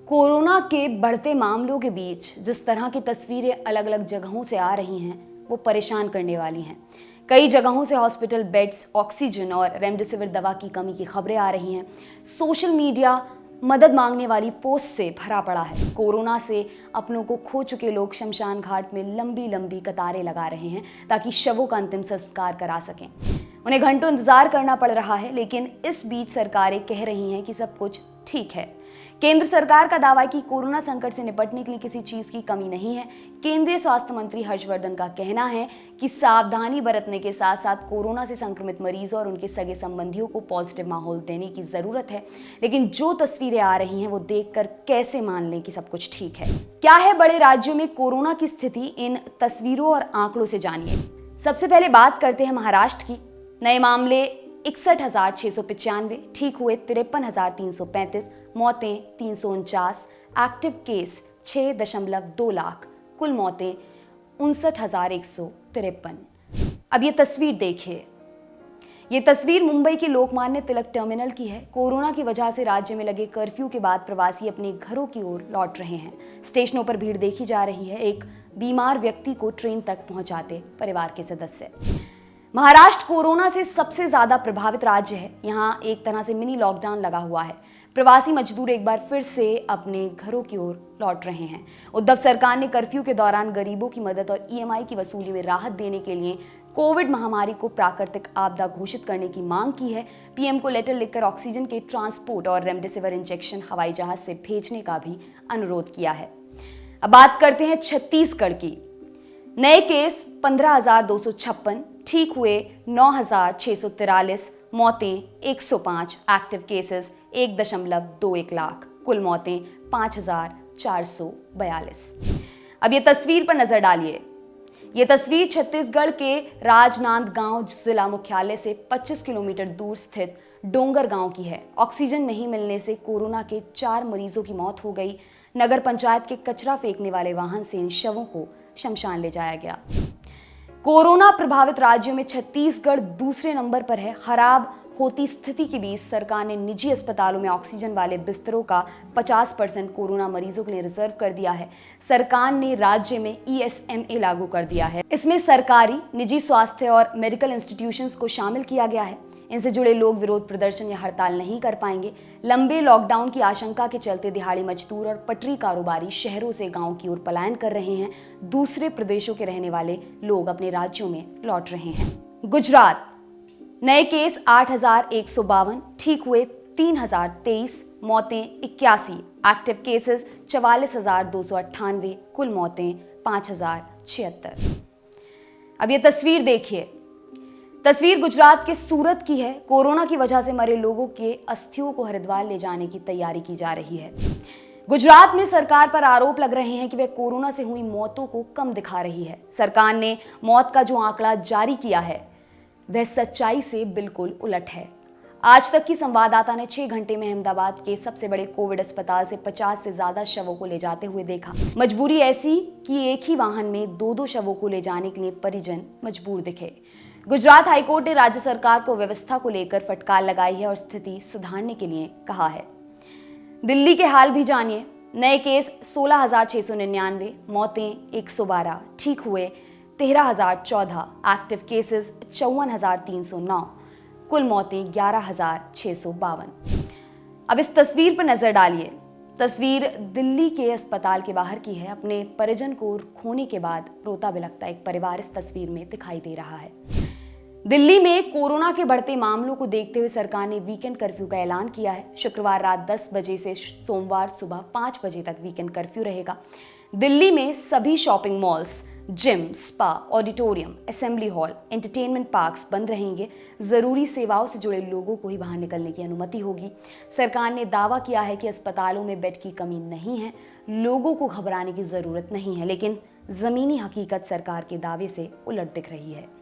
Corona के बढ़ते मामलों के बीच जिस तरह की तस्वीरें अलग अलग जगहों से आ रही हैं वो परेशान करने वाली हैं। कई जगहों से हॉस्पिटल बेड्स, ऑक्सीजन और रेमडेसिविर दवा की कमी की खबरें आ रही हैं। सोशल मीडिया मदद मांगने वाली पोस्ट से भरा पड़ा है। कोरोना से अपनों को खो चुके लोग शमशान घाट में लंबी लंबी कतारें लगा रहे हैं ताकि शवों का अंतिम संस्कार करा सकें। उन्हें घंटों इंतजार करना पड़ रहा है, लेकिन इस बीच सरकारें कह रही हैं कि सब कुछ ठीक है। केंद्र सरकार का दावा है कि कोरोना संकट से निपटने के लिए किसी चीज की कमी नहीं है। केंद्रीय स्वास्थ्य मंत्री हर्षवर्धन का कहना है कि सावधानी बरतने के साथ साथ कोरोना से संक्रमित मरीजों और उनके सगे संबंधियों को पॉजिटिव माहौल देने की जरूरत है। लेकिन जो तस्वीरें आ रही हैं वो देखकर कैसे मान लें कि सब कुछ ठीक है। क्या है बड़े राज्यों में कोरोना की स्थिति, इन तस्वीरों और आंकड़ों से जानिए। सबसे पहले बात करते हैं महाराष्ट्र की। नए मामले 61,695, ठीक हुए 53,335, मौतें 349, एक्टिव केस 6.2 लाख, कुल मौतें 59,153। अब ये तस्वीर देखिए। ये तस्वीर मुंबई के लोकमान्य तिलक टर्मिनल की है। कोरोना की वजह से राज्य में लगे कर्फ्यू के बाद प्रवासी अपने घरों की ओर लौट रहे हैं। स्टेशनों पर भीड़ देखी जा रही है। एक बीमार व्यक्ति को ट्रेन तक पहुंचाते परिवार के सदस्य। महाराष्ट्र कोरोना से सबसे ज्यादा प्रभावित राज्य है। यहाँ एक तरह से मिनी लॉकडाउन लगा हुआ है। प्रवासी मजदूर एक बार फिर से अपने घरों की ओर लौट रहे हैं। उद्धव सरकार ने कर्फ्यू के दौरान गरीबों की मदद और ईएमआई की वसूली में राहत देने के लिए कोविड महामारी को प्राकृतिक आपदा घोषित करने की मांग की है। पीएम को लेटर लिखकर ऑक्सीजन के ट्रांसपोर्ट और रेमडेसिविर इंजेक्शन हवाई जहाज से भेजने का भी अनुरोध किया है। अब बात करते हैं छत्तीसगढ़ की। नए केस 15,256, ठीक हुए 9,643, मौतें 105, एक्टिव केसेस 1.21 लाख, कुल मौतें 5,442। अब ये तस्वीर पर नजर डालिए। ये तस्वीर छत्तीसगढ़ के राजनांदगांव जिला मुख्यालय से 25 किलोमीटर दूर स्थित डोंगर गांव की है। ऑक्सीजन नहीं मिलने से कोरोना के 4 मरीजों की मौत हो गई। नगर पंचायत के कचरा फेंकने वाले वाहन से इन शवों को शमशान ले जाया गया। कोरोना प्रभावित राज्यों में छत्तीसगढ़ दूसरे नंबर पर है। खराब होती स्थिति के बीच सरकार ने निजी अस्पतालों में ऑक्सीजन वाले बिस्तरों का 50% कोरोना मरीजों के लिए रिजर्व कर दिया है। सरकार ने राज्य में ESMA लागू कर दिया है। इसमें सरकारी, निजी स्वास्थ्य और मेडिकल इंस्टीट्यूशंस को शामिल किया गया है। इनसे जुड़े लोग विरोध प्रदर्शन या हड़ताल नहीं कर पाएंगे। लंबे लॉकडाउन की आशंका के चलते दिहाड़ी मजदूर और पटरी कारोबारी शहरों से गांव की ओर पलायन कर रहे हैं। दूसरे प्रदेशों के रहने वाले लोग अपने राज्यों में लौट रहे हैं। गुजरात, नए केस 8,152, ठीक हुए 3,023, मौतें 81, एक्टिव केसेस 44,298, कुल मौतें 5,076। अब ये तस्वीर देखिए। तस्वीर गुजरात के सूरत की है। कोरोना की वजह से मरे लोगों के अस्थियों को हरिद्वार ले जाने की तैयारी की जा रही है। गुजरात में सरकार पर आरोप लग रहे हैं कि वह कोरोना से हुई मौतों को कम दिखा रही है। सरकार ने मौत का जो आंकड़ा जारी किया है वह सच्चाई से बिल्कुल उलट है। आज तक की संवाददाता ने 6 घंटे में अहमदाबाद के सबसे बड़े कोविड अस्पताल से 50 से ज्यादा शवों को ले जाते हुए देखा। मजबूरी ऐसी कि एक ही वाहन में 2-2 शवों को ले जाने के लिए परिजन मजबूर दिखे। गुजरात हाईकोर्ट ने राज्य सरकार को व्यवस्था को लेकर फटकार लगाई है और स्थिति सुधारने के लिए कहा है। दिल्ली के हाल भी जानिए। नए केस 16,699, मौतें 112, ठीक हुए 13,014, एक्टिव केसेस 54,309, कुल मौतें 11,652। अब इस तस्वीर पर नजर डालिए। तस्वीर दिल्ली के अस्पताल के बाहर की है। अपने परिजन को खोने के बाद रोता बिलखता एक परिवार इस तस्वीर में दिखाई दे रहा है। दिल्ली में कोरोना के बढ़ते मामलों को देखते हुए सरकार ने वीकेंड कर्फ्यू का ऐलान किया है। शुक्रवार रात 10 बजे से सोमवार सुबह 5 बजे तक वीकेंड कर्फ्यू रहेगा। दिल्ली में सभी shopping malls, gym, spa, auditorium, assembly hall, entertainment parks बंद रहेंगे। जरूरी सेवाओं से जुड़े लोगों को ही बाहर निकलने की अनुमति होगी। सरकार ने दावा किया है कि अस्पतालों में बेड की कमी नहीं है। लोगों को घबराने की जरूरत नहीं है, लेकिन जमीनी हकीकत सरकार के दावे से उलट दिख रही है।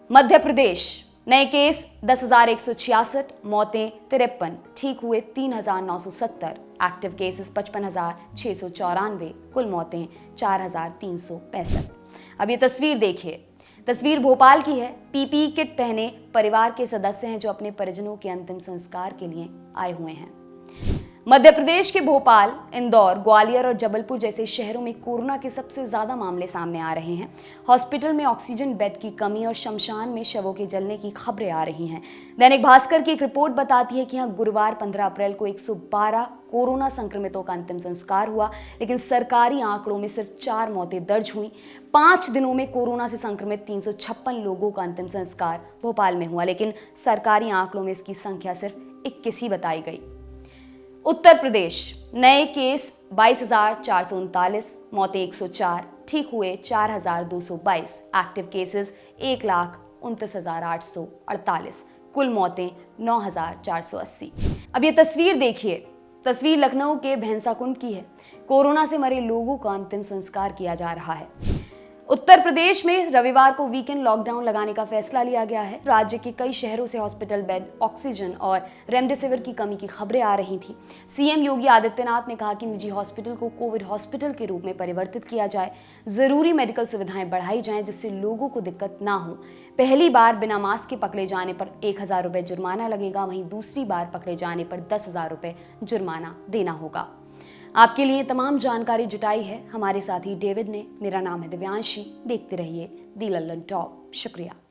मध्य प्रदेश, नए केस 10,166, मौतें 53, ठीक हुए 3,970, एक्टिव केसेस 55,694, कुल मौतें 4,365। अब ये तस्वीर देखिए। तस्वीर भोपाल की है। पीपीई किट पहने परिवार के सदस्य हैं जो अपने परिजनों के अंतिम संस्कार के लिए आए हुए हैं। मध्य प्रदेश के भोपाल, इंदौर, ग्वालियर और जबलपुर जैसे शहरों में कोरोना के सबसे ज्यादा मामले सामने आ रहे हैं। हॉस्पिटल में ऑक्सीजन बेड की कमी और शमशान में शवों के जलने की खबरें आ रही हैं। दैनिक भास्कर की एक रिपोर्ट बताती है कि यहां गुरुवार 15 अप्रैल को 112 कोरोना संक्रमितों का अंतिम संस्कार हुआ, लेकिन सरकारी आंकड़ों में सिर्फ 4 मौतें दर्ज हुई। 5 दिनों में कोरोना से संक्रमित 356 लोगों का अंतिम संस्कार भोपाल में हुआ, लेकिन सरकारी आंकड़ों में इसकी संख्या सिर्फ 21 ही बताई गई। उत्तर प्रदेश, नए केस 22,439, मौतें 104, ठीक हुए 4,222, एक्टिव केसेस 1,29,848, कुल मौतें 9,480। अब ये तस्वीर देखिए, तस्वीर लखनऊ के भैंसाकुंड की है। कोरोना से मरे लोगों का अंतिम संस्कार किया जा रहा है। उत्तर प्रदेश में रविवार को वीकेंड लॉकडाउन लगाने का फैसला लिया गया है। राज्य के कई शहरों से हॉस्पिटल बेड, ऑक्सीजन और रेमडेसिविर की कमी की खबरें आ रही थी। सीएम योगी आदित्यनाथ ने कहा कि निजी हॉस्पिटल को कोविड हॉस्पिटल के रूप में परिवर्तित किया जाए, जरूरी मेडिकल सुविधाएं बढ़ाई जाएं जिससे लोगों को दिक्कत ना हो। पहली बार बिना मास्क के पकड़े जाने पर 1,000 रुपये जुर्माना लगेगा, वहीं दूसरी बार पकड़े जाने पर 10,000 रुपये जुर्माना देना होगा। आपके लिए तमाम जानकारी जुटाई है हमारे साथी डेविड ने। मेरा नाम है दिव्यांशी। देखते रहिए दी लल्लन टॉप। शुक्रिया।